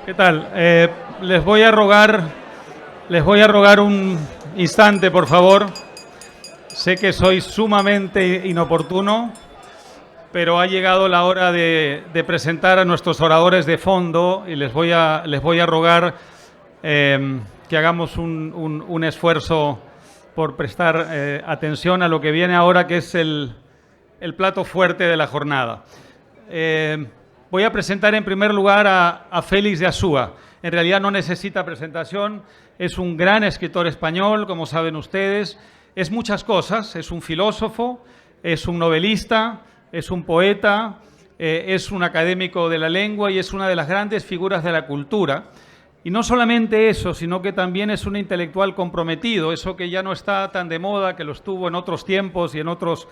¿Qué tal? Les voy a rogar un instante, por favor. Sé que soy sumamente inoportuno, pero ha llegado la hora de presentar a nuestros oradores de fondo y les voy a rogar que hagamos un esfuerzo por prestar atención a lo que viene ahora, que es el plato fuerte de la jornada. Voy a presentar en primer lugar a Félix de Azúa. En realidad no necesita presentación, es un gran escritor español, como saben ustedes. Es muchas cosas, es un filósofo, es un novelista, es un poeta, es un académico de la lengua y es una de las grandes figuras de la cultura. Y no solamente eso, sino que también es un intelectual comprometido, eso que ya no está tan de moda, que lo estuvo en otros tiempos y en otros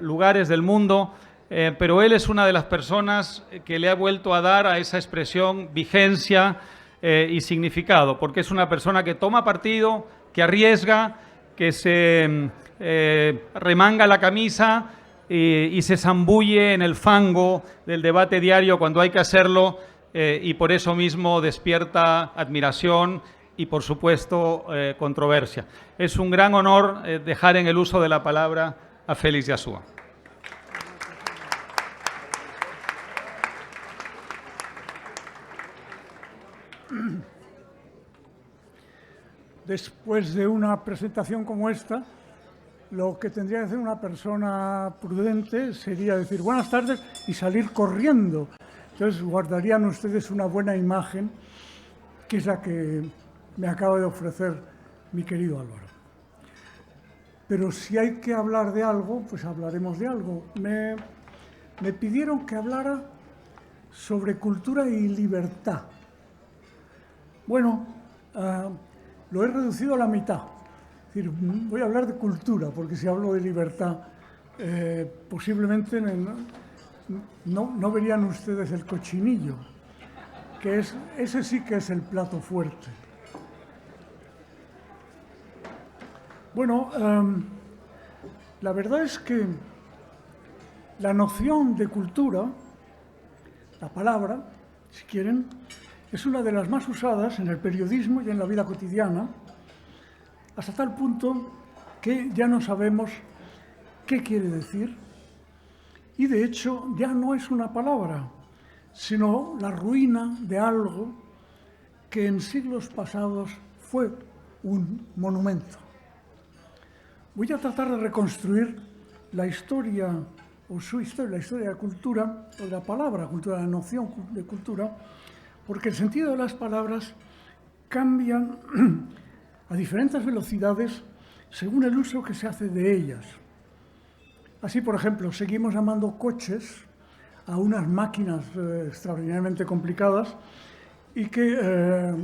lugares del mundo, pero él es una de las personas que le ha vuelto a dar a esa expresión vigencia y significado, porque es una persona que toma partido, que arriesga, que se remanga la camisa y se zambulle en el fango del debate diario cuando hay que hacerlo, y por eso mismo despierta admiración y, por supuesto, controversia. Es un gran honor dejar en el uso de la palabra a Félix de Azúa. Después de una presentación como esta, lo que tendría que hacer una persona prudente sería decir buenas tardes y salir corriendo. Entonces guardarían ustedes una buena imagen, que es la que me acaba de ofrecer mi querido Álvaro. Pero si hay que hablar de algo, pues hablaremos de algo. Me pidieron que hablara sobre cultura y libertad. Bueno, lo he reducido a la mitad. Es decir, voy a hablar de cultura, porque si hablo de libertad, posiblemente no verían ustedes el cochinillo, que ese sí que es el plato fuerte. Bueno, la verdad es que la noción de cultura, la palabra, si quieren, es una de las más usadas en el periodismo y en la vida cotidiana, hasta tal punto que ya no sabemos qué quiere decir y, de hecho, ya no es una palabra, sino la ruina de algo que en siglos pasados fue un monumento. Voy a tratar de reconstruir la historia, o su historia, la historia de la cultura, o de la palabra cultura, la noción de cultura, porque el sentido de las palabras cambian a diferentes velocidades según el uso que se hace de ellas. Así, por ejemplo, seguimos llamando coches a unas máquinas extraordinariamente complicadas y que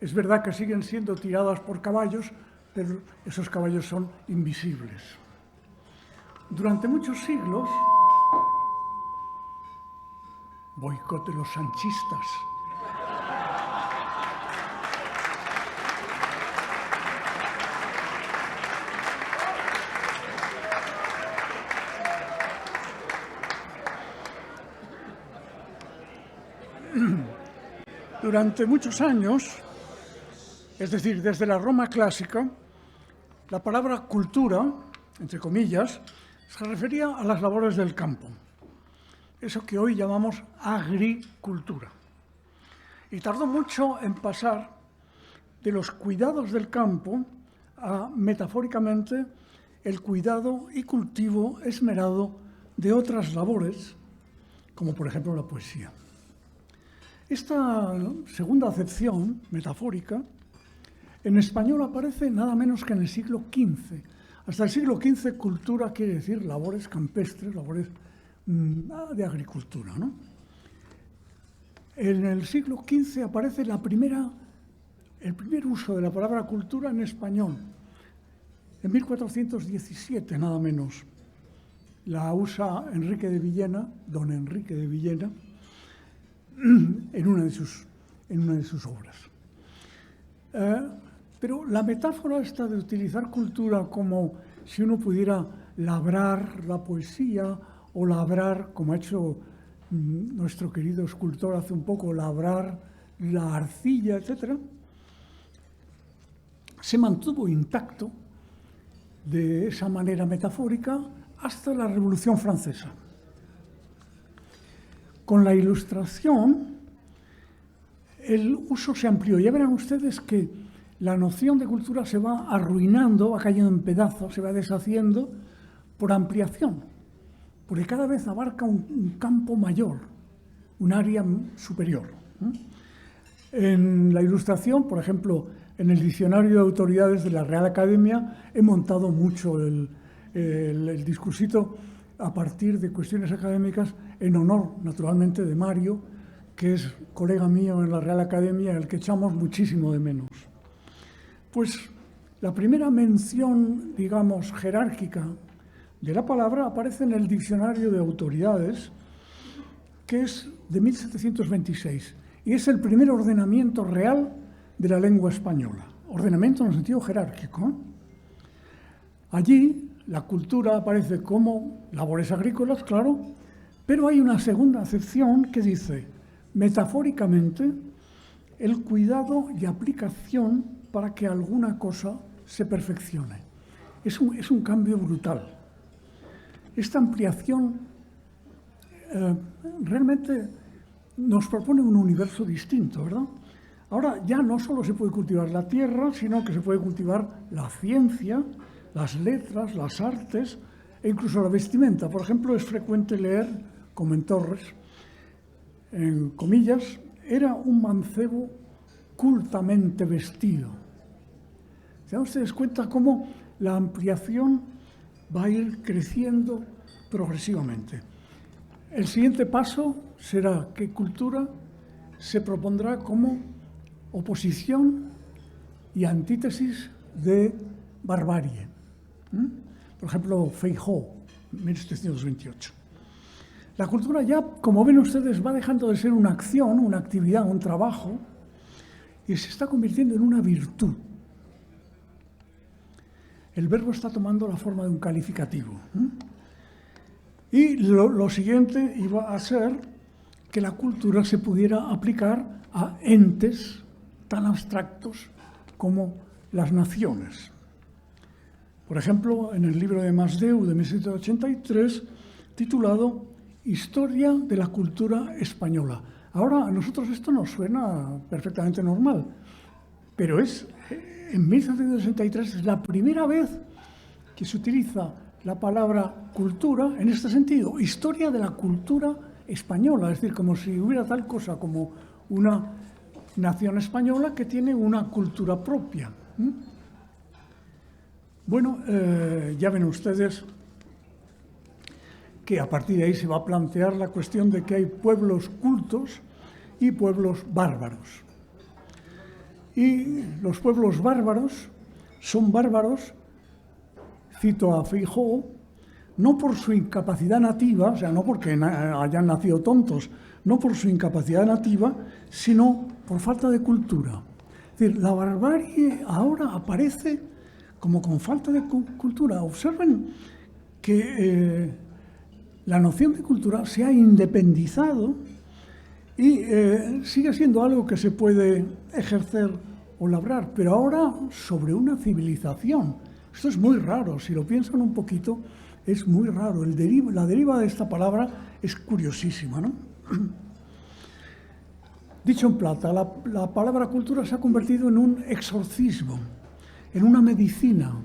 es verdad que siguen siendo tiradas por caballos, pero esos caballos son invisibles. Durante muchos siglos, boicot de los sanchistas. Durante muchos años, es decir, desde la Roma clásica, la palabra cultura, entre comillas, se refería a las labores del campo, eso que hoy llamamos agricultura. Y tardó mucho en pasar de los cuidados del campo a, metafóricamente, el cuidado y cultivo esmerado de otras labores, como por ejemplo la poesía. Esta segunda acepción metafórica en español aparece nada menos que en el siglo XV. Hasta el siglo XV, cultura quiere decir labores campestres, labores de agricultura, ¿no? En el siglo XV aparece el primer uso de la palabra cultura en español. En 1417, nada menos, la usa Enrique de Villena, don Enrique de Villena, en una de sus obras. Pero la metáfora esta de utilizar cultura como si uno pudiera labrar la poesía o labrar, como ha hecho nuestro querido escultor hace un poco, labrar la arcilla, etc., se mantuvo intacto de esa manera metafórica hasta la Revolución Francesa. Con la Ilustración, el uso se amplió. Ya verán ustedes que la noción de cultura se va arruinando, va cayendo en pedazos, se va deshaciendo por ampliación, porque cada vez abarca un campo mayor, un área superior. En la Ilustración, por ejemplo, en el Diccionario de Autoridades de la Real Academia, he montado mucho el discursito a partir de cuestiones académicas en honor, naturalmente, de Mario, que es colega mío en la Real Academia, el que echamos muchísimo de menos. Pues la primera mención, digamos, jerárquica de la palabra aparece en el Diccionario de Autoridades, que es de 1726, y es el primer ordenamiento real de la lengua española. Ordenamiento en el sentido jerárquico. Allí la cultura aparece como labores agrícolas, claro, pero hay una segunda acepción que dice, metafóricamente, el cuidado y aplicación para que alguna cosa se perfeccione. Es un cambio brutal. Esta ampliación realmente nos propone un universo distinto, ¿verdad? Ahora ya no solo se puede cultivar la tierra, sino que se puede cultivar la ciencia, las letras, las artes e incluso la vestimenta. Por ejemplo, es frecuente leer, como en Torres, en comillas, era un mancebo cultamente vestido. ¿Se dan ustedes cuenta cómo la ampliación va a ir creciendo progresivamente? El siguiente paso será que cultura se propondrá como oposición y antítesis de barbarie. Por ejemplo, Feijóo, 1728. La cultura ya, como ven ustedes, va dejando de ser una acción, una actividad, un trabajo, y se está convirtiendo en una virtud. El verbo está tomando la forma de un calificativo. Y lo siguiente iba a ser que la cultura se pudiera aplicar a entes tan abstractos como las naciones. Por ejemplo, en el libro de Masdeu de 1783, titulado Historia de la cultura española. Ahora a nosotros esto nos suena perfectamente normal, pero en 1763 es la primera vez que se utiliza la palabra cultura en este sentido, historia de la cultura española, es decir, como si hubiera tal cosa como una nación española que tiene una cultura propia. Bueno, ya ven ustedes que a partir de ahí se va a plantear la cuestión de que hay pueblos cultos y pueblos bárbaros. Y los pueblos bárbaros son bárbaros, cito a Feijóo, no por su incapacidad nativa, o sea, no porque hayan nacido tontos, no por su incapacidad nativa, sino por falta de cultura. Es decir, la barbarie ahora aparece como con falta de cultura. Observen que la noción de cultura se ha independizado y sigue siendo algo que se puede ejercer o labrar, pero ahora sobre una civilización. Esto es muy raro, si lo piensan un poquito, es muy raro. La deriva de esta palabra es curiosísima, ¿no? Dicho en plata, la palabra cultura se ha convertido en un exorcismo, en una medicina,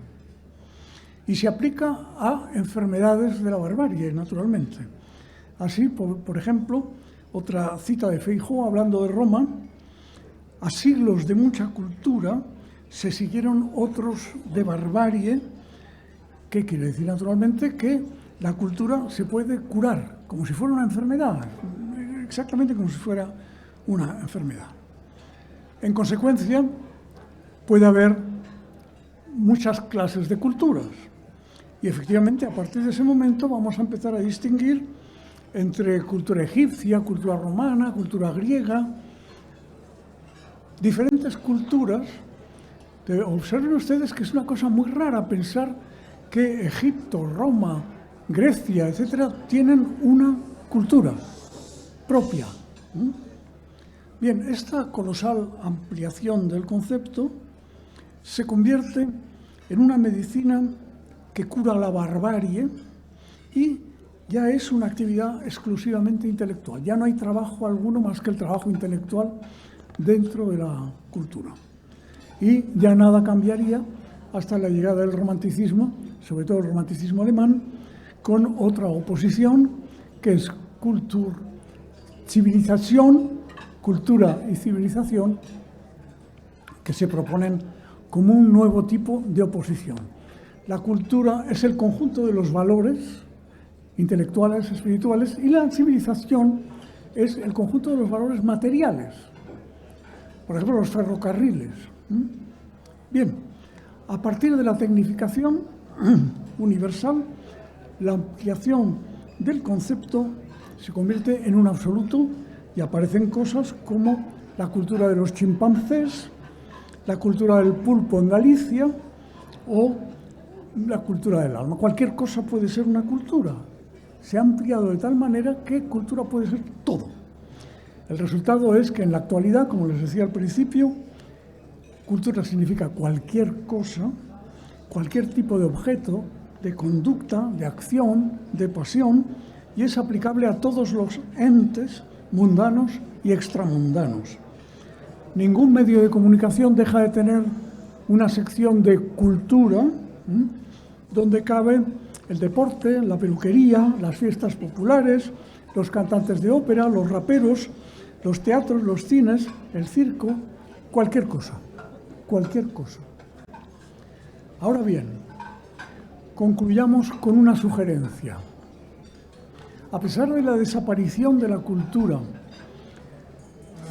y se aplica a enfermedades de la barbarie, naturalmente. Así, por ejemplo, otra cita de Feijóo hablando de Roma, a siglos de mucha cultura se siguieron otros de barbarie, que quiere decir naturalmente que la cultura se puede curar, como si fuera una enfermedad, exactamente como si fuera una enfermedad. En consecuencia, puede haber muchas clases de culturas. Y efectivamente, a partir de ese momento vamos a empezar a distinguir entre cultura egipcia, cultura romana, cultura griega, diferentes culturas. Pero observen ustedes que es una cosa muy rara pensar que Egipto, Roma, Grecia, etcétera, tienen una cultura propia. Bien, esta colosal ampliación del concepto se convierte en una medicina que cura la barbarie y ya es una actividad exclusivamente intelectual. Ya no hay trabajo alguno más que el trabajo intelectual dentro de la cultura. Y ya nada cambiaría hasta la llegada del romanticismo, sobre todo el romanticismo alemán, con otra oposición que es cultura y civilización, que se proponen como un nuevo tipo de oposición. La cultura es el conjunto de los valores intelectuales, espirituales, y la civilización es el conjunto de los valores materiales. Por ejemplo, los ferrocarriles. Bien, a partir de la tecnificación universal, la ampliación del concepto se convierte en un absoluto y aparecen cosas como la cultura de los chimpancés, la cultura del pulpo en Galicia o la cultura del alma. Cualquier cosa puede ser una cultura. Se ha ampliado de tal manera que cultura puede ser todo. El resultado es que en la actualidad, como les decía al principio, cultura significa cualquier cosa, cualquier tipo de objeto, de conducta, de acción, de pasión, y es aplicable a todos los entes mundanos y extramundanos. Ningún medio de comunicación deja de tener una sección de cultura, donde cabe el deporte, la peluquería, las fiestas populares, los cantantes de ópera, los raperos, los teatros, los cines, el circo, cualquier cosa, cualquier cosa. Ahora bien, concluyamos con una sugerencia. A pesar de la desaparición de la cultura,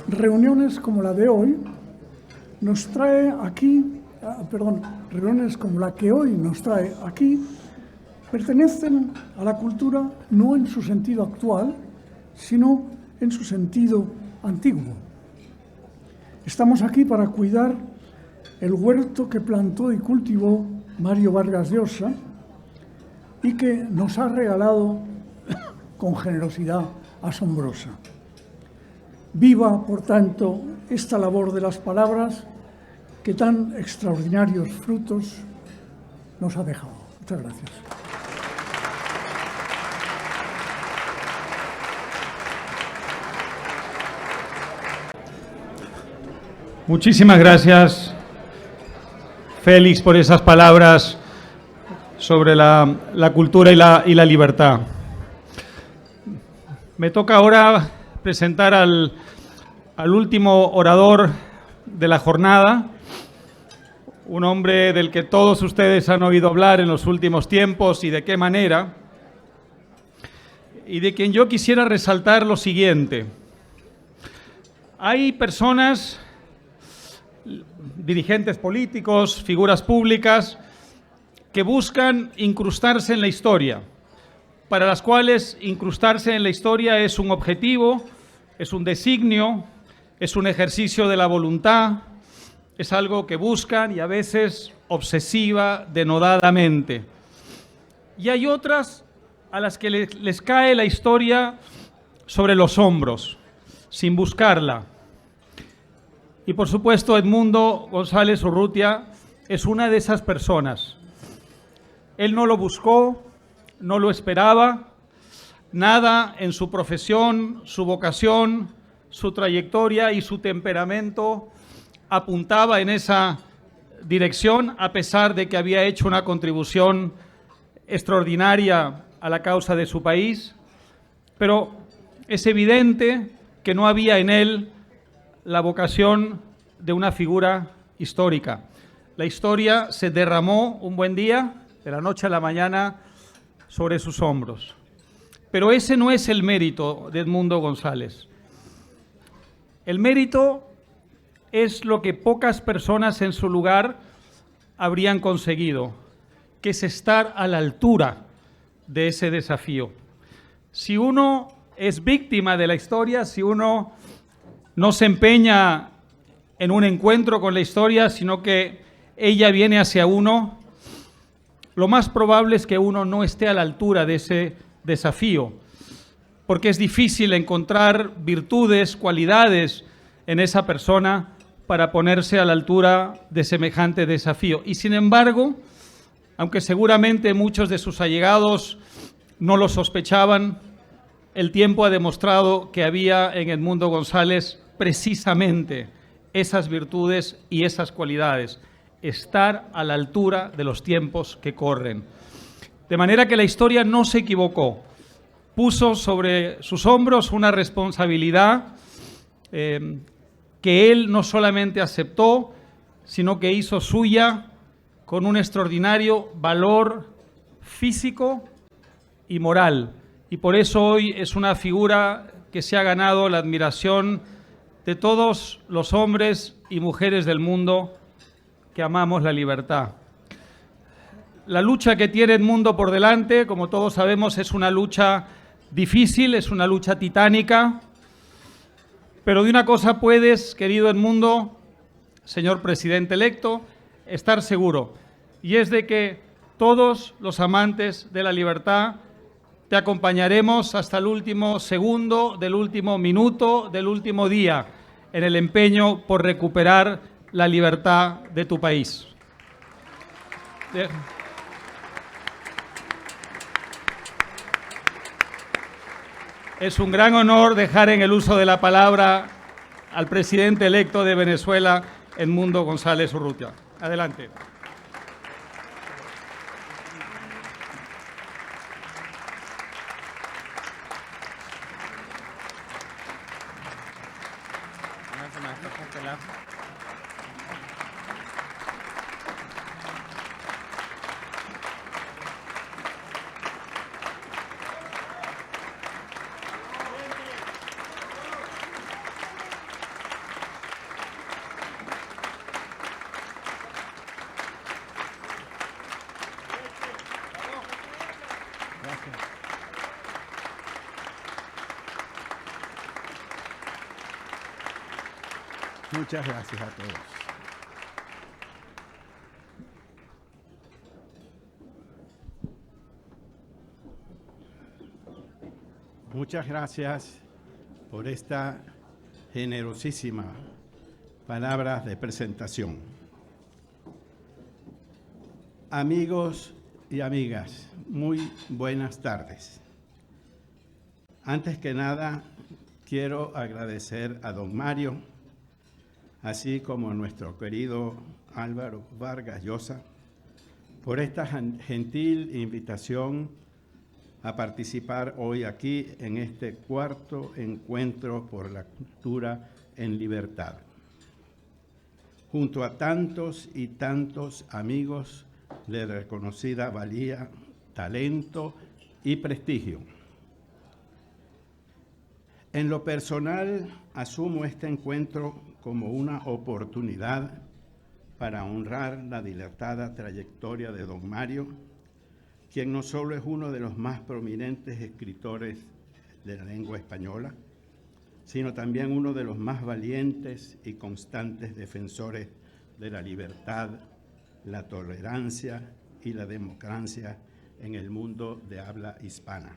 reuniones como la de hoy nos trae aquí, reuniones como la que hoy nos trae aquí, pertenecen a la cultura no en su sentido actual, sino en su sentido antiguo. Estamos aquí para cuidar el huerto que plantó y cultivó Mario Vargas Llosa y que nos ha regalado con generosidad asombrosa. Viva, por tanto, esta labor de las palabras que tan extraordinarios frutos nos ha dejado. Muchas gracias. Muchísimas gracias, Félix, por esas palabras sobre la cultura y la libertad. Me toca ahora presentar al último orador de la jornada, un hombre del que todos ustedes han oído hablar en los últimos tiempos y de qué manera, y de quien yo quisiera resaltar lo siguiente. Hay personas, dirigentes políticos, figuras públicas, que buscan incrustarse en la historia, para las cuales incrustarse en la historia es un objetivo, es un designio, es un ejercicio de la voluntad, es algo que buscan y a veces obsesiva, denodadamente. Y hay otras a las que les cae la historia sobre los hombros, sin buscarla. Y por supuesto Edmundo González Urrutia es una de esas personas. Él no lo buscó, no lo esperaba, nada en su profesión, su vocación, su trayectoria y su temperamento apuntaba en esa dirección, a pesar de que había hecho una contribución extraordinaria a la causa de su país, pero es evidente que no había en él la vocación de una figura histórica. La historia se derramó un buen día, de la noche a la mañana, sobre sus hombros. Pero ese no es el mérito de Edmundo González. El mérito es lo que pocas personas en su lugar habrían conseguido, que es estar a la altura de ese desafío. Si uno es víctima de la historia, si uno no se empeña en un encuentro con la historia, sino que ella viene hacia uno, lo más probable es que uno no esté a la altura de ese desafío, porque es difícil encontrar virtudes, cualidades en esa persona para ponerse a la altura de semejante desafío. Y sin embargo, aunque seguramente muchos de sus allegados no lo sospechaban, el tiempo ha demostrado que había en Edmundo González precisamente esas virtudes y esas cualidades, estar a la altura de los tiempos que corren. De manera que la historia no se equivocó, puso sobre sus hombros una responsabilidad que él no solamente aceptó, sino que hizo suya con un extraordinario valor físico y moral. Y por eso hoy es una figura que se ha ganado la admiración de todos los hombres y mujeres del mundo que amamos la libertad. La lucha que tiene Edmundo por delante, como todos sabemos, es una lucha difícil, es una lucha titánica, pero de una cosa puedes, querido Edmundo, señor presidente electo, estar seguro, y es de que todos los amantes de la libertad te acompañaremos hasta el último segundo, del último minuto, del último día, en el empeño por recuperar la libertad de tu país. Es un gran honor dejar en el uso de la palabra al presidente electo de Venezuela, Edmundo González Urrutia. Adelante. Muchas gracias a todos. Muchas gracias por esta generosísima palabra de presentación. Amigos y amigas, muy buenas tardes. Antes que nada, quiero agradecer a don Mario, así como a nuestro querido Álvaro Vargas Llosa, por esta gentil invitación a participar hoy aquí en este cuarto encuentro por la cultura en libertad, junto a tantos y tantos amigos de reconocida valía, talento y prestigio. En lo personal, asumo este encuentro como una oportunidad para honrar la dilatada trayectoria de don Mario, quien no solo es uno de los más prominentes escritores de la lengua española, sino también uno de los más valientes y constantes defensores de la libertad, la tolerancia y la democracia en el mundo de habla hispana.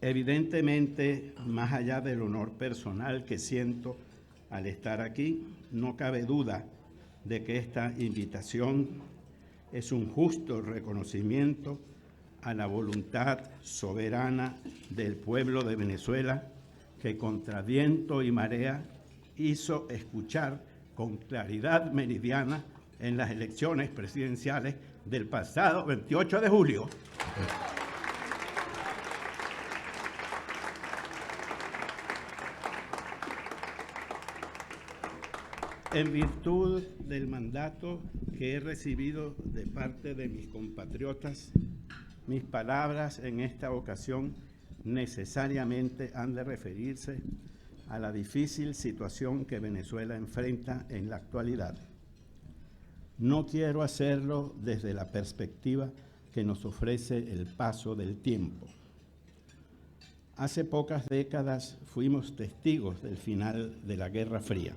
Evidentemente, más allá del honor personal que siento al estar aquí, no cabe duda de que esta invitación es un justo reconocimiento a la voluntad soberana del pueblo de Venezuela, que contra viento y marea hizo escuchar con claridad meridiana en las elecciones presidenciales del pasado 28 de julio. En virtud del mandato que he recibido de parte de mis compatriotas, mis palabras en esta ocasión necesariamente han de referirse a la difícil situación que Venezuela enfrenta en la actualidad. No quiero hacerlo desde la perspectiva que nos ofrece el paso del tiempo. Hace pocas décadas fuimos testigos del final de la Guerra Fría.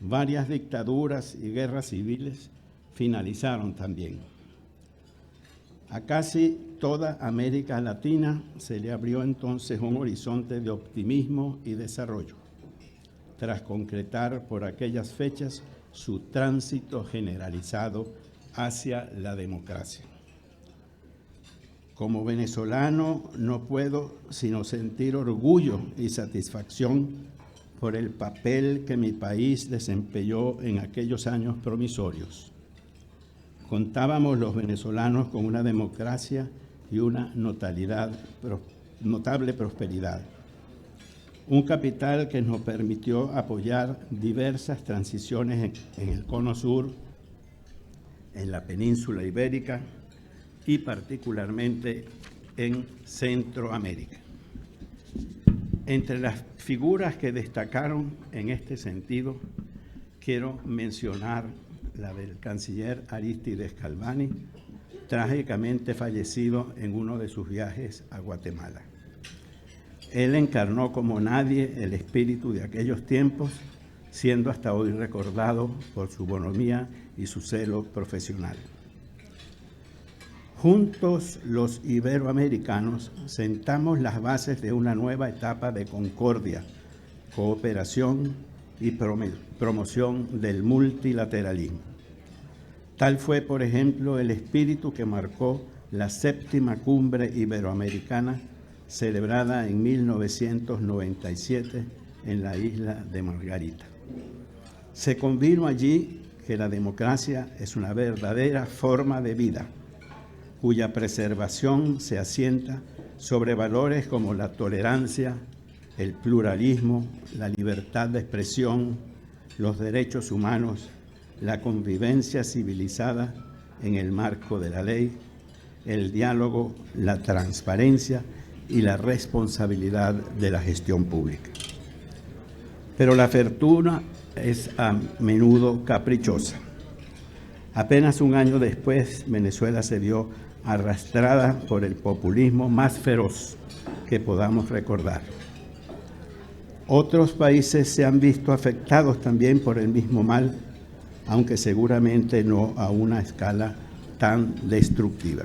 Varias dictaduras y guerras civiles finalizaron también. A casi toda América Latina se le abrió entonces un horizonte de optimismo y desarrollo, tras concretar por aquellas fechas su tránsito generalizado hacia la democracia. Como venezolano no puedo sino sentir orgullo y satisfacción por el papel que mi país desempeñó en aquellos años promisorios. Contábamos los venezolanos con una democracia y una notable prosperidad. Un capital que nos permitió apoyar diversas transiciones en el Cono Sur, en la península ibérica y particularmente en Centroamérica. Entre las figuras que destacaron en este sentido, quiero mencionar la del canciller Arístides Galvani, trágicamente fallecido en uno de sus viajes a Guatemala. Él encarnó como nadie el espíritu de aquellos tiempos, siendo hasta hoy recordado por su bonomía y su celo profesional. Juntos los iberoamericanos sentamos las bases de una nueva etapa de concordia, cooperación y promoción del multilateralismo. Tal fue, por ejemplo, el espíritu que marcó la 7ª Cumbre Iberoamericana celebrada en 1997 en la isla de Margarita. Se convino allí que la democracia es una verdadera forma de vida, cuya preservación se asienta sobre valores como la tolerancia, el pluralismo, la libertad de expresión, los derechos humanos, la convivencia civilizada en el marco de la ley, el diálogo, la transparencia y la responsabilidad de la gestión pública. Pero la fortuna es a menudo caprichosa. Apenas un año después, Venezuela se vio arrastrada por el populismo más feroz que podamos recordar. Otros países se han visto afectados también por el mismo mal, aunque seguramente no a una escala tan destructiva.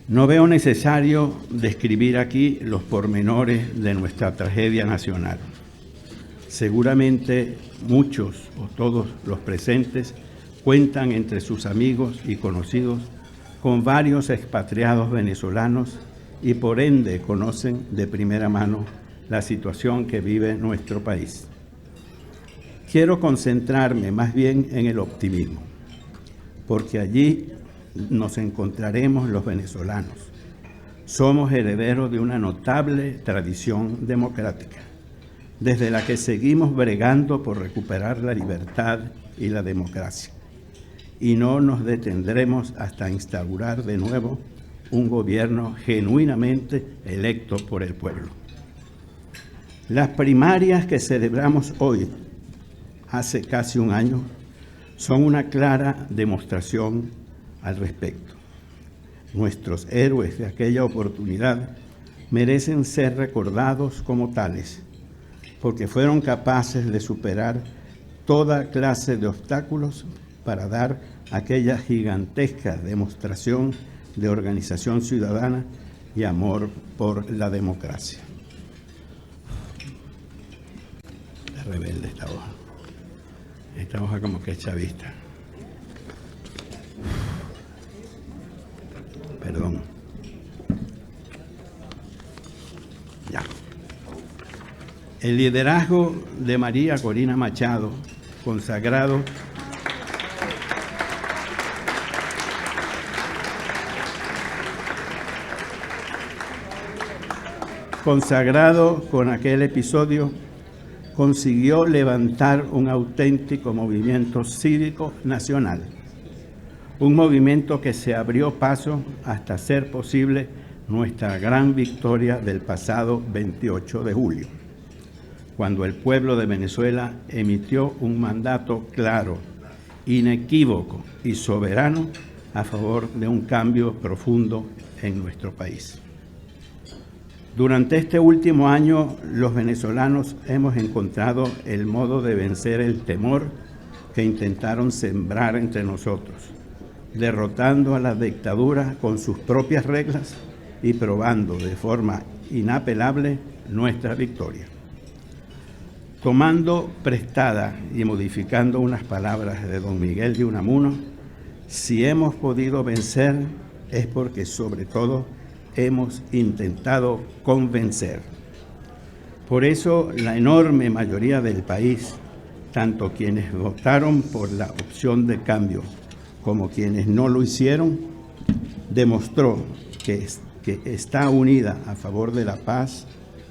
No veo necesario describir aquí los pormenores de nuestra tragedia nacional. Seguramente muchos o todos los presentes cuentan entre sus amigos y conocidos con varios expatriados venezolanos y por ende conocen de primera mano la situación que vive nuestro país. Quiero concentrarme más bien en el optimismo, porque allí nos encontraremos los venezolanos. Somos herederos de una notable tradición democrática, desde la que seguimos bregando por recuperar la libertad y la democracia. Y no nos detendremos hasta instaurar de nuevo un gobierno genuinamente electo por el pueblo. Las primarias que celebramos hoy, hace casi un año, son una clara demostración al respecto. Nuestros héroes de aquella oportunidad merecen ser recordados como tales, porque fueron capaces de superar toda clase de obstáculos para dar aquella gigantesca demostración de organización ciudadana y amor por la democracia. Es rebelde esta hoja. Esta hoja como que es chavista. Perdón. Ya. El liderazgo de María Corina Machado, consagrado con aquel episodio, consiguió levantar un auténtico movimiento cívico nacional, un movimiento que se abrió paso hasta hacer posible nuestra gran victoria del pasado 28 de julio, cuando el pueblo de Venezuela emitió un mandato claro, inequívoco y soberano a favor de un cambio profundo en nuestro país. Durante este último año, los venezolanos hemos encontrado el modo de vencer el temor que intentaron sembrar entre nosotros, derrotando a la dictadura con sus propias reglas y probando de forma inapelable nuestra victoria. Tomando prestada y modificando unas palabras de don Miguel de Unamuno, si hemos podido vencer es porque sobre todo hemos intentado convencer. Por eso la enorme mayoría del país, tanto quienes votaron por la opción de cambio como quienes no lo hicieron, demostró que está unida a favor de la paz,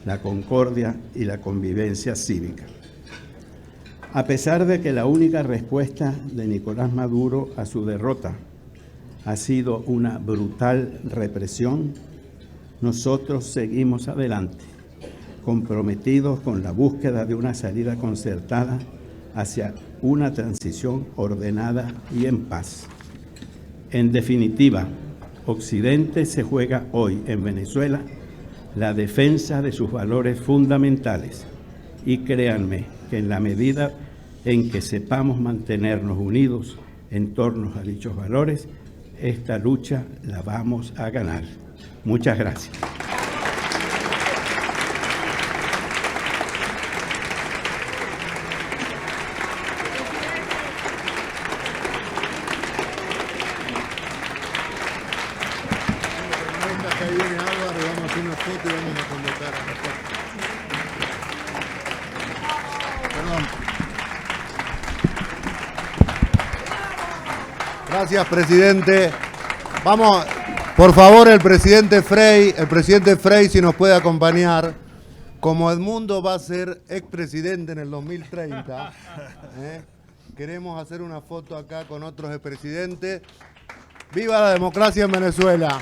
la concordia y la convivencia cívica. A pesar de que la única respuesta de Nicolás Maduro a su derrota ha sido una brutal represión, nosotros seguimos adelante, comprometidos con la búsqueda de una salida concertada hacia una transición ordenada y en paz. En definitiva, Occidente se juega hoy en Venezuela la defensa de sus valores fundamentales y créanme que en la medida en que sepamos mantenernos unidos en torno a dichos valores, esta lucha la vamos a ganar. Muchas gracias. Ahí viene Álvaro, vamos a hacer una foto y vamos a convocar a la foto. Perdón. Gracias, presidente. Vamos, por favor, el presidente Frei, si nos puede acompañar. Como Edmundo va a ser expresidente en el 2030, queremos hacer una foto acá con otros expresidentes. ¡Viva la democracia en Venezuela!